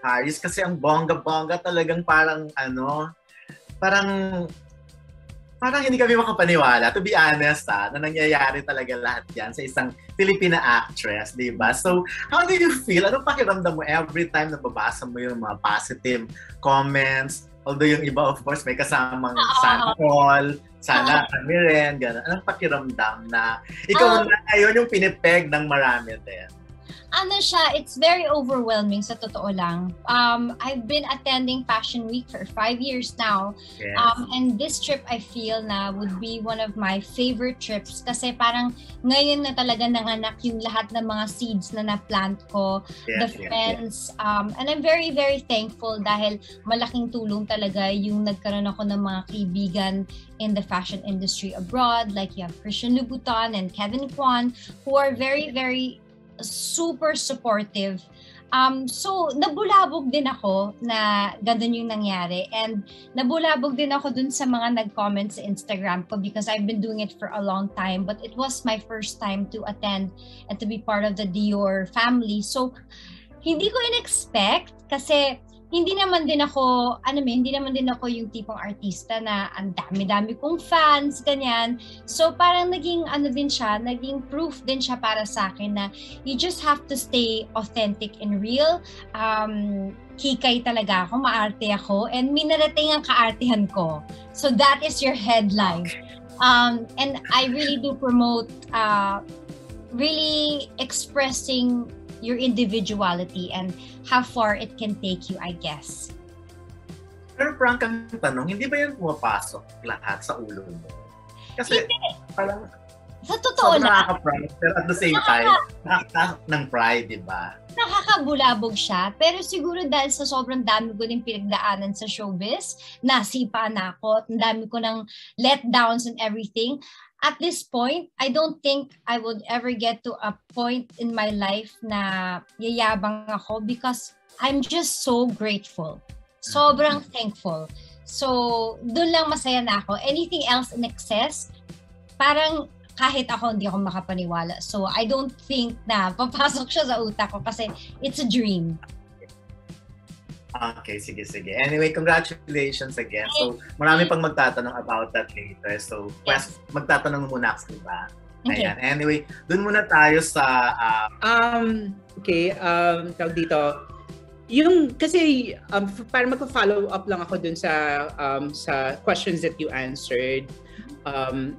Paris kasi ang bongga-bongga talagang parang parang hindi kami makapaniwala, to be honest, na nangyayari talaga lahat yan sa isang Filipina actress, di ba? So, how do you feel? Anong pakiramdam mo every time na babasa mo yung mga positive comments? Although yung iba, of course, may kasamang sana all, sana kami rin, gano'n. Anong pakiramdam na ikaw na ngayon yung pinipeg ng marami din? Ano siya, it's very overwhelming sa totoo lang. I've been attending Fashion Week for 5 years now. Yes. And this trip I feel na would be one of my favorite trips kasi parang ngayon na talaga nanganak yung lahat ng mga seeds na na-plant ko, the friends. And I'm very, very thankful dahil malaking tulong talaga yung nagkaroon ako ng mga kaibigan in the fashion industry abroad. Like you have Christian Louboutin and Kevin Kwan who are very, very super supportive. So, nabulabog din ako na ganun yung nangyari. And nabulabog din ako dun sa mga nag-comment sa Instagram ko because I've been doing it for a long time. But it was my first time to attend and to be part of the Dior family. So, hindi ko in-expect kasi hindi naman din ako yung tipong artista na ang dami-dami kong fans, ganyan. So parang naging proof din siya para sa akin na you just have to stay authentic and real. Kikay talaga ako, maarte ako, and minarating ang kaartehan ko. So that is your headline. And I really do promote really expressing your individuality and how far it can take you, I guess. Pero Frank, ang tanong, hindi ba yan pumapasok lahat sa ulo mo? Kasi parang sa totoo lang, nakaka-pride, pero at the same time, nakaka ng pride, di ba? Nakakabulabog siya, pero siguro dahil sa sobrang dami ko din pinagdaanan sa showbiz, nasipa na ako, ang dami ko ng letdowns and everything. At this point, I don't think I would ever get to a point in my life na yayabang ako because I'm just so grateful. Sobrang thankful. So, doon lang masaya na ako. Anything else in excess, parang kahit ako hindi ako makapaniwala. So, I don't think na papasok siya sa utak ko kasi it's a dream. Okay, sige. Anyway, congratulations again. So, marami pang magtatanong about that later. So, magtatanong muna ako, diba? Okay. Ayan. Anyway, dun muna tayo sa... tawag dito. Yung, kasi, para magpa-follow up lang ako dun sa questions that you answered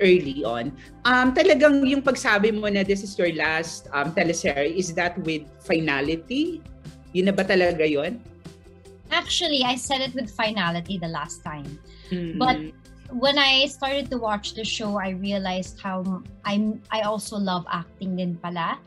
early on. Talagang yung pagsabi mo na this is your last teleserye, is that with Finality? Yun na ba talaga yun? Actually, I said it with Finality the last time. Mm-hmm. But when I started to watch the show, I realized how I also love acting din pala.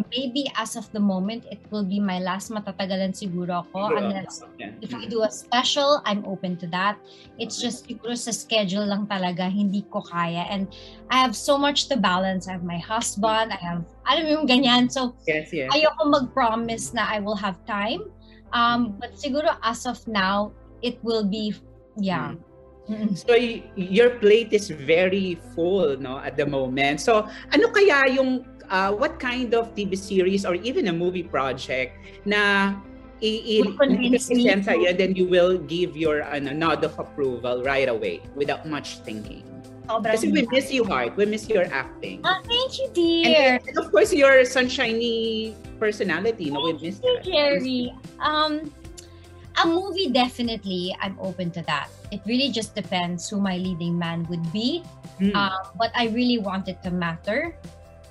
Maybe as of the moment, it will be my last. Matatagalan siguro ako. Unless if we do a special, I'm open to that. It's just siguro sa schedule lang talaga, hindi ko kaya. And I have so much to balance. I have my husband, I have, alam mo yung ganyan. So, ayoko mag-promise na I will have time. But siguro as of now, it will be, So your plate is very full, no, at the moment. So ano kaya yung what kind of TV series or even a movie project na i-present sa'yo, then you will give your nod of approval right away without much thinking? Kasi we miss you hard. We miss your acting. Thank you, dear. And of course, your sunshiny personality. No, we miss you, Jerry. A movie, definitely, I'm open to that. It really just depends who my leading man would be. But I really want it to matter.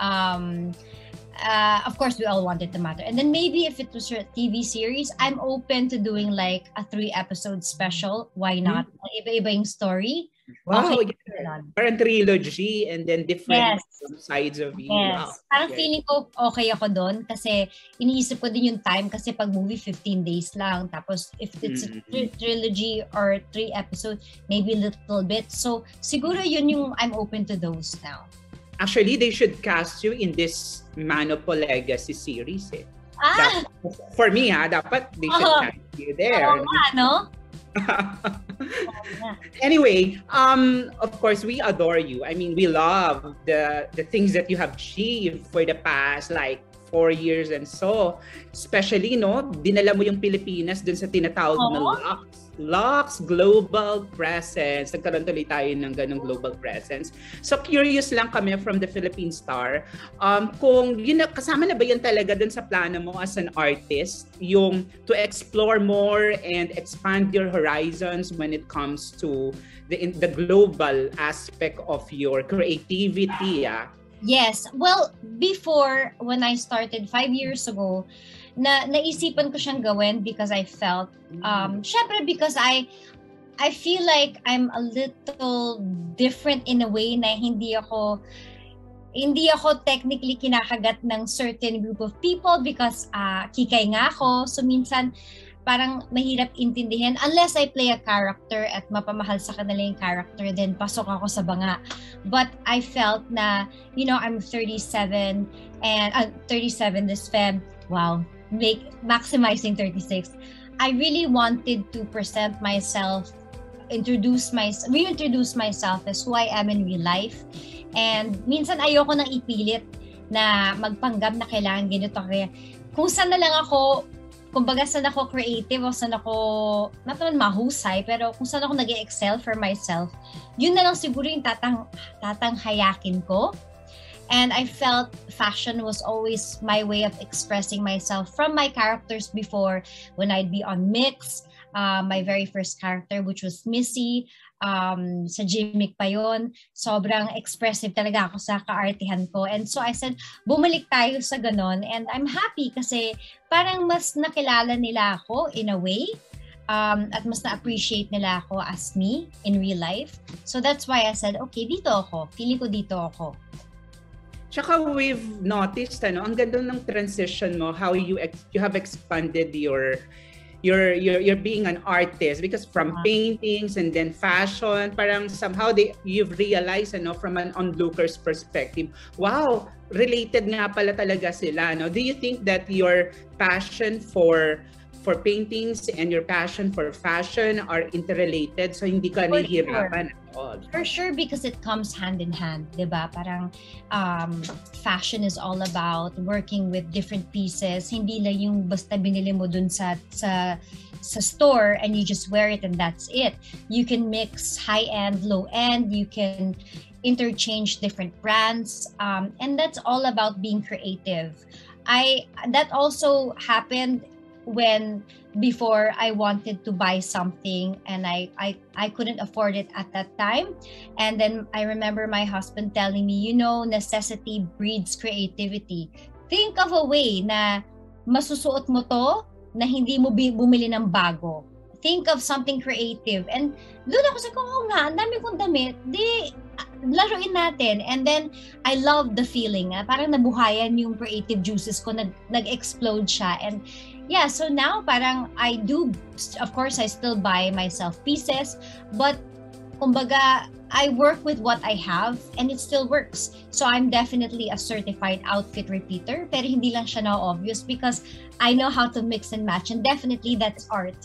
Of course, we all want it to matter. And then maybe if it was a TV series, I'm open to doing like a 3-episode special. Why not? Iba-iba yung story. Wow, okay. Parang trilogy and then different sides of you. Yes. Wow. Parang feeling ko okay ako doon kasi iniisip ko din yung time kasi pag movie 15 days lang. Tapos if it's a trilogy or 3 episodes, maybe a little bit. So siguro yun yung I'm open to those now. Actually, they should cast you in this Manopo Legacy series. For me, dapat they should cast you there. No? Anyway, of course, we adore you. I mean, we love the things that you have achieved for the past like 4 years and so. Especially, no, dinala mo yung Pilipinas dun sa tinatawag na Lux Global Presence. Nagkaroon tuloy tayo ng ganong global presence. So curious lang kami from the Philippine Star, kung yun, kasama na ba yan talaga dun sa plano mo as an artist, yung to explore more and expand your horizons when it comes to the global aspect of your creativity? Yes. Well, before, when I started 5 years ago, naisipan ko siyang gawin because I felt, syempre because I feel like I'm a little different in a way na hindi ako technically kinakagat ng certain group of people because kikay nga ako. So minsan, parang mahirap intindihin unless I play a character at mapamahal sa kanila yung character, then pasok ako sa banga. But I felt na, you know, I'm 37 and 37 this Feb. Wow, maximizing 36. I really wanted to present myself, reintroduce myself as who I am in real life. And minsan ayoko nang ipilit na magpanggap na kailangan ganito. Kaya kung saan na lang ako, kumbaga saan ako creative o saan ako, not naman mahusay, pero kung saan ako nag-excel for myself, yun na lang siguro yung tatanghayakin ko. And I felt fashion was always my way of expressing myself from my characters before, when I'd be on Mix, my very first character, which was Missy, sa Gimmick pa yun. Sobrang expressive talaga ako sa kaartihan ko. And so I said, bumalik tayo sa ganon. And I'm happy kasi parang mas nakilala nila ako in a way. At mas na-appreciate nila ako as me in real life. So that's why I said, okay, dito ako. Feeling ko dito ako. Tsaka we've noticed, ang ganda ng transition mo, how you have expanded your being an artist, because from paintings and then fashion, parang somehow you've realized from an onlooker's perspective, wow, related nga pala talaga sila, no? Do you think that your passion for paintings and your passion for fashion are interrelated, so hindi ka nahihirapan at all? For sure, because it comes hand in hand, diba? Parang fashion is all about working with different pieces. Hindi lang yung basta binili mo dun sa store and you just wear it and that's it. You can mix high-end, low-end. You can interchange different brands, and that's all about being creative. That also happened when before I wanted to buy something and I couldn't afford it at that time. And then I remember my husband telling me, necessity breeds creativity. Think of a way na masusuot mo to na hindi mo bumili ng bago. Think of something creative. And doon ako sa nga, ang dami kong damit, laruin natin. And then I love the feeling. Parang nabuhayan yung creative juices ko, nag-explode siya. And yeah, so now parang I do, of course, I still buy myself pieces, but kumbaga, I work with what I have and it still works. So I'm definitely a certified outfit repeater, pero hindi lang siya na-obvious because I know how to mix and match, and definitely that's art.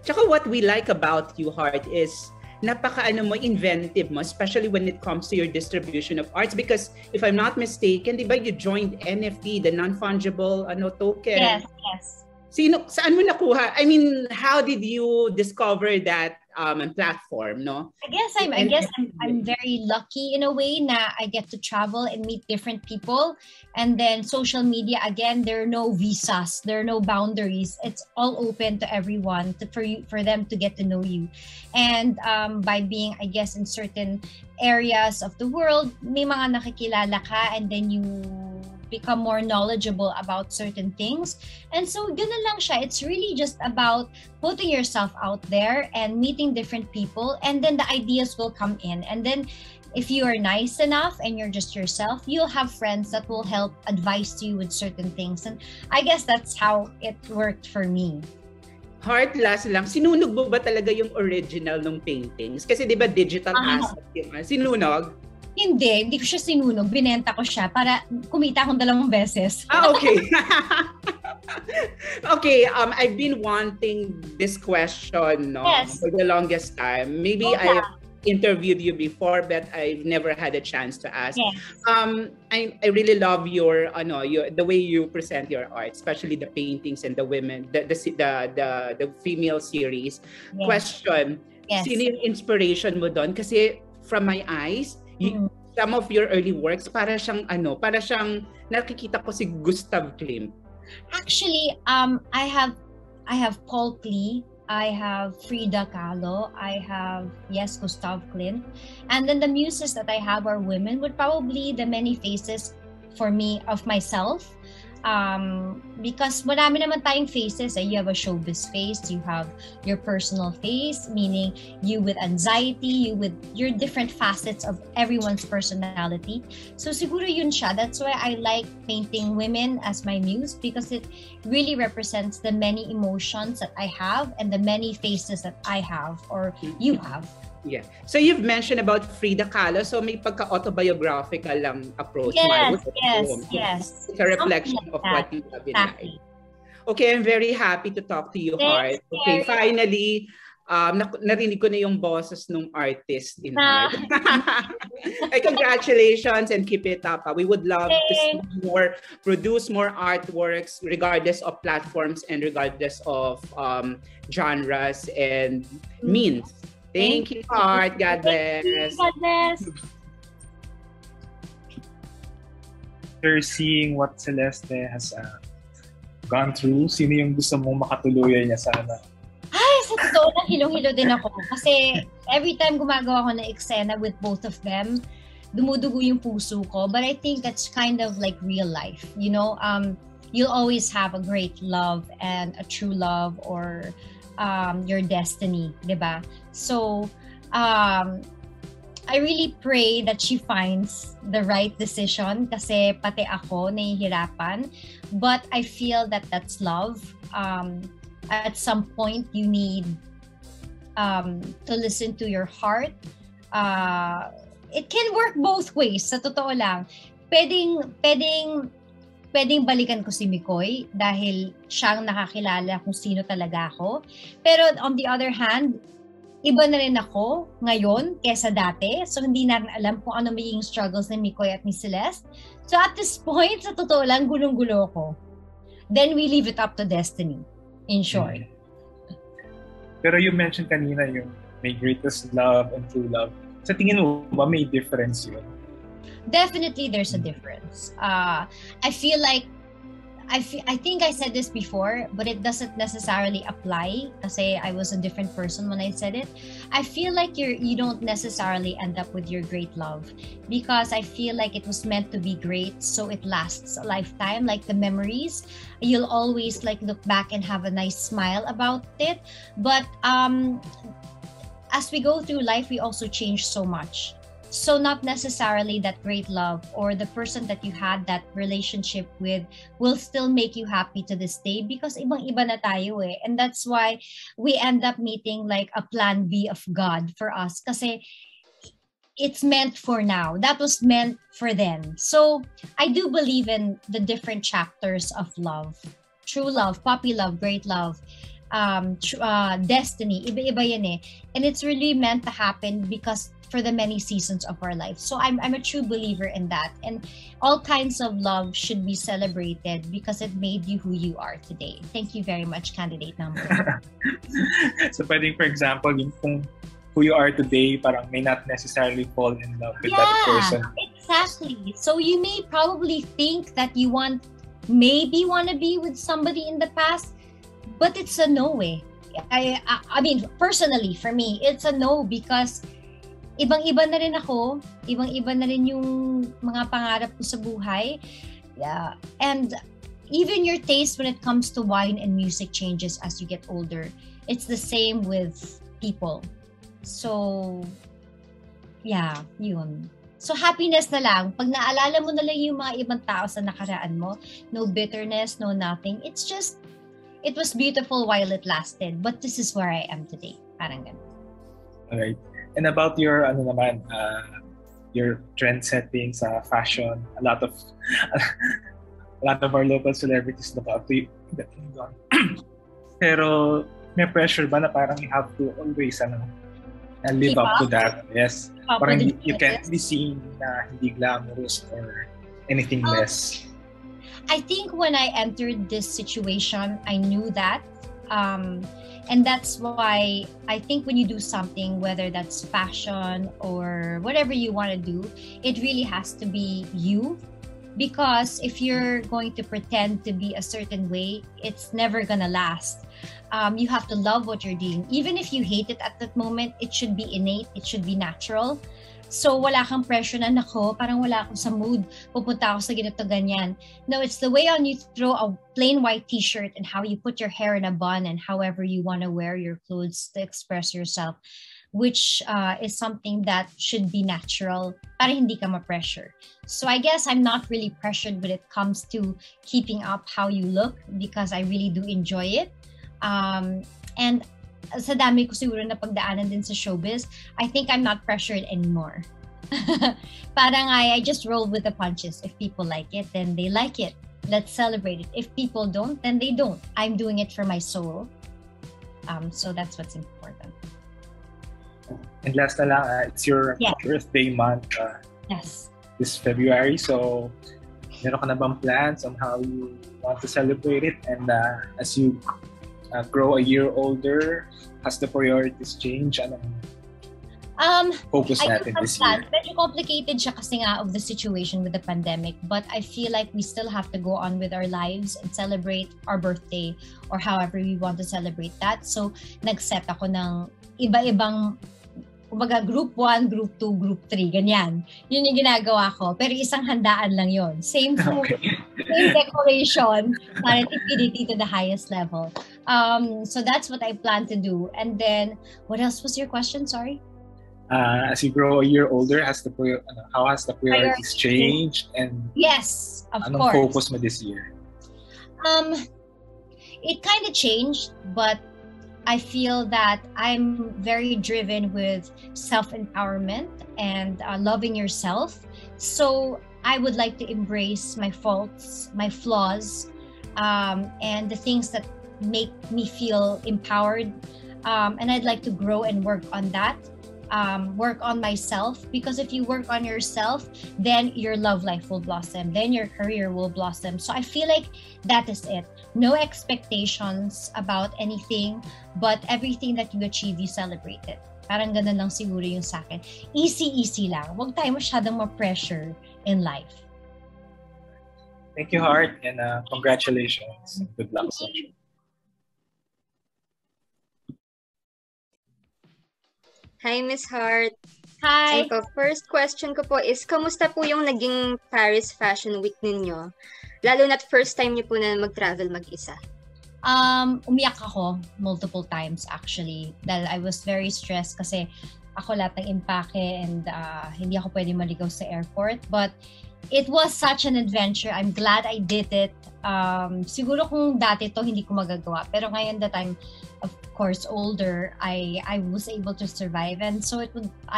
Tsaka what we like about you, Heart, is inventive mo, especially when it comes to your distribution of arts. Because if I'm not mistaken, di ba you joined NFT, the non-fungible token? Yes. Saan mo nakuha? I mean, how did you discover that platform, no? I guess I'm very lucky in a way na I get to travel and meet different people. And then social media, again, there are no visas, there are no boundaries. It's all open to everyone for them to get to know you. And by being, I guess, in certain areas of the world, may mga nakikilala ka, and then you become more knowledgeable about certain things. And so ganun lang siya. It's really just about putting yourself out there and meeting different people, and then the ideas will come in. And then if you are nice enough and you're just yourself, you'll have friends that will help advise you with certain things. And I guess that's how it worked for me. Heart, last lang, sinunog mo ba talaga yung original ng paintings? Kasi di ba digital asset yun? Sinunog? Hindi ko siya sinunog. Binenta ko siya para kumita akong 2 beses. Okay. Okay, I've been wanting this question, no? Yes. For the longest time. Maybe interviewed you before, but I've never had a chance to ask. Yes. I really love your the way you present your art, especially the paintings and the women, the female series. Yes. Question: Yes. Sino yung inspiration mo doon? Kasi from my eyes, some of your early works para siyang nakikita ko si Gustav Klimt. Actually, I have Paul Klee, I have Frida Kahlo, I have Gustav Klimt, and then the muses that I have are women, would probably the many faces for me of myself. Because marami naman tayong faces. You have a showbiz face, you have your personal face, meaning you with anxiety, you with your different facets of everyone's personality. So siguro yun siya. That's why I like painting women as my muse, because it really represents the many emotions that I have and the many faces that I have or you have. Yeah. So you've mentioned about Frida Kahlo. So may pagka-autobiographical lang approach. Yes. It's a reflection of what you have in life. Okay, I'm very happy to talk to you, Heart. Okay, finally, narinig ko na yung boses ng artist in Heart. Congratulations and keep it up. We would love to see more, produce more artworks regardless of platforms and regardless of genres and means. Thank you, Heart. God bless. God bless. After seeing what Celeste has gone through, sino yung gusto mong makatuluyan niya sana? Ay, sa totoo lang, hilong-hilo din ako. Kasi every time gumagawa ko ng eksena with both of them, dumudugo yung puso ko. But I think that's kind of like real life. You know, you'll always have a great love and a true love or your destiny, diba? So, I really pray that she finds the right decision kasi pati ako nahihirapan. But I feel that that's love. At some point, you need to listen to your heart. It can work both ways, sa totoo lang. Pwedeng balikan ko si Mikoy dahil siyang nakakilala kung sino talaga ako. Pero on the other hand, iba na rin ako ngayon kesa dati. So hindi na alam kung ano magiging struggles ni Mikoy at ni Celeste. So at this point, sa totoo lang, gulong-gulo ko. Then we leave it up to destiny, in short. Pero you mentioned kanina yung may greatest love and true love. Sa tingin mo ba may difference yun? Definitely there's a difference. I think I said this before, but it doesn't necessarily apply kasi I was a different person when I said it. I feel like you don't necessarily end up with your great love because I feel like it was meant to be great, so it lasts a lifetime. Like the memories, you'll always like look back and have a nice smile about it. But as we go through life, we also change so much. So not necessarily that great love or the person that you had that relationship with will still make you happy to this day because ibang-iba na tayo eh. And that's why we end up meeting like a plan B of God for us kasi it's meant for now. That was meant for then. So I do believe in the different chapters of love. True love, puppy love, great love, destiny, iba-iba yan eh. And it's really meant to happen because for the many seasons of our life. So I'm a true believer in that. And all kinds of love should be celebrated because it made you who you are today. Thank you very much, candidate number. So pwedeng, for example, yung kung who you are today, parang may not necessarily fall in love with that person. Exactly. So you may probably think that you maybe want to be with somebody in the past, but it's a no way. I mean, personally, for me, it's a no because ibang-iba na rin ako, ibang-iba na rin yung mga pangarap ko sa buhay. Yeah. And even your taste when it comes to wine and music changes as you get older. It's the same with people. So, yeah, yun. So, happiness na lang. Pag naalala mo na lang yung mga ibang tao sa nakaraan mo, no bitterness, no nothing. It's just, it was beautiful while it lasted. But this is where I am today. Parang ganun. Alright. And about your your trend setting sa fashion, a lot of our local celebrities look up to you. Pero may pressure ba na parang you have to always And live Keep up to up. that. Yes. Keep up Parang with the you can't changes. be seen na hindi glamorous or anything less. I think when I entered this situation, I knew that. And that's why I think when you do something, whether that's fashion or whatever you want to do, it really has to be you. Because if you're going to pretend to be a certain way, it's never gonna last. You have to love what you're doing. Even if you hate it at that moment, it should be innate, it should be natural. So wala kang pressure na, nako, parang wala akong sa mood, pupunta ako sa ganito ganyan. No, it's the way on you throw a plain white t-shirt and how you put your hair in a bun and however you want to wear your clothes to express yourself, which is something that should be natural para hindi ka ma-pressure. So I guess I'm not really pressured when it comes to keeping up how you look because I really do enjoy it. And sa dami ko siguro na pagdaanan din sa showbiz, I think I'm not pressured anymore. Parang I just roll with the punches. If people like it, then they like it. Let's celebrate it. If people don't, then they don't. I'm doing it for my soul. So that's what's important. And last na lang, it's your birthday month Yes. this February. So, meron ka na bang plans on how you want to celebrate it? And as you grow a year older, has the priorities changed? Anong focus natin this year? Medyo complicated siya kasi nga of the situation with the pandemic. But I feel like we still have to go on with our lives and celebrate our birthday or however we want to celebrate that. So, nag-set ako ng iba-ibang kumbaga group 1, group 2, group 3, ganyan. Yun yung ginagawa ko. Pero isang handaan lang yun. Same food, same decoration, para tipidity to the highest level. So that's what I plan to do. And then, what else was your question? Sorry? As you grow a year older, how has the priorities changed? And yes, of anong course. focus mo this year? It kind of changed, but I feel that I'm very driven with self-empowerment and loving yourself. So I would like to embrace my faults, my flaws, and the things that make me feel empowered. And I'd like to grow and work on that. Work on myself, because if you work on yourself, then your love life will blossom, then your career will blossom. So I feel like that is it. No expectations about anything, but everything that you achieve, you celebrate it. Parang ganun lang siguro yung sa akin. Easy lang. Huwag tayo masyadong ma-pressure in life. Thank you, Heart, and congratulations. Good luck. Hi, Miss Hart. Hi! So, first question ko po is, kamusta po yung naging Paris Fashion Week ninyo? Lalo na't first time niyo po na mag-travel mag-isa. Umiyak ako multiple times actually. Dahil I was very stressed kasi ako lahat ng impake and hindi ako pwede maligaw sa airport. But it was such an adventure. I'm glad I did it. Siguro kung dati to hindi ko magagawa. Pero ngayon that I'm of course older, I was able to survive, and so I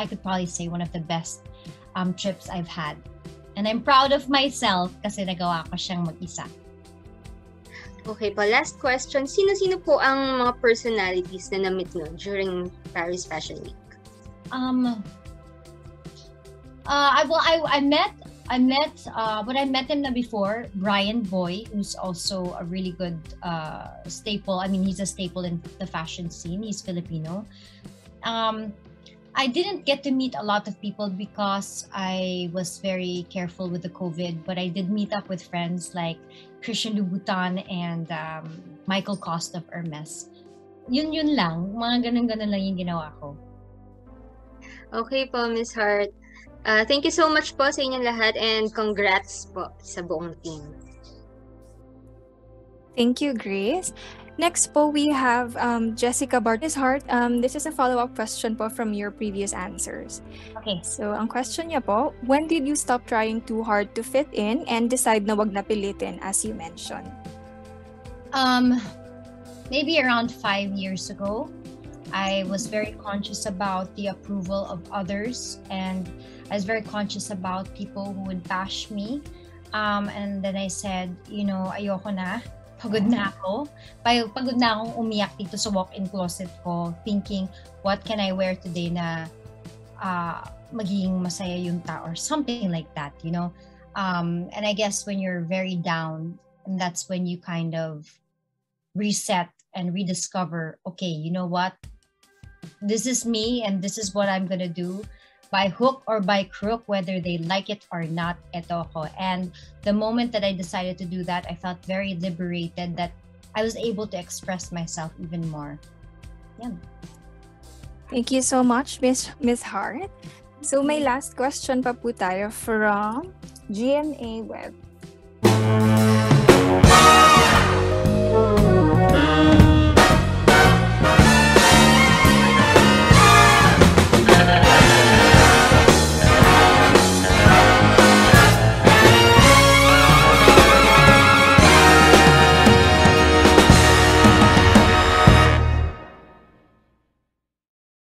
could probably say one of the best trips I've had. And I'm proud of myself kasi nagawa ko siyang mag-isa. Okay po, last question. Sino-sino po ang mga personalities na na-meet nyo during Paris Fashion Week? I met but I met him na before, Brian Boy, who's also a really good staple. I mean, he's a staple in the fashion scene. He's Filipino. I didn't get to meet a lot of people because I was very careful with the COVID, but I did meet up with friends like Christian Louboutin and Michael Cost of Hermes. Yun lang. Mga ganun-ganun lang yung ginawa ko. Okay po, Miss Hart. Thank you so much po sa inyong lahat and congrats po sa buong team. Thank you, Grace. Next po, we have Jessica Bartis Hart. This is a follow-up question po from your previous answers. Okay. So, ang question niya po, when did you stop trying too hard to fit in and decide na wag na pilitin as you mentioned? Maybe around 5 years ago. I was very conscious about the approval of others, and I was very conscious about people who would bash me. And then I said, ayoko na. pagod na ako. Pagod na akong umiyak dito sa walk-in closet ko, thinking, what can I wear today na magiging masaya yung tao or something like that, you know? And I guess when you're very down, and that's when you kind of reset and rediscover, okay, you know what? This is me and this is what I'm gonna do. By hook or by crook, whether they like it or not, eto ako. And the moment that I decided to do that, I felt very liberated that I was able to express myself even more. Yeah. Thank you so much, Miss Hart. So may last question pa po tayo from GMA Web.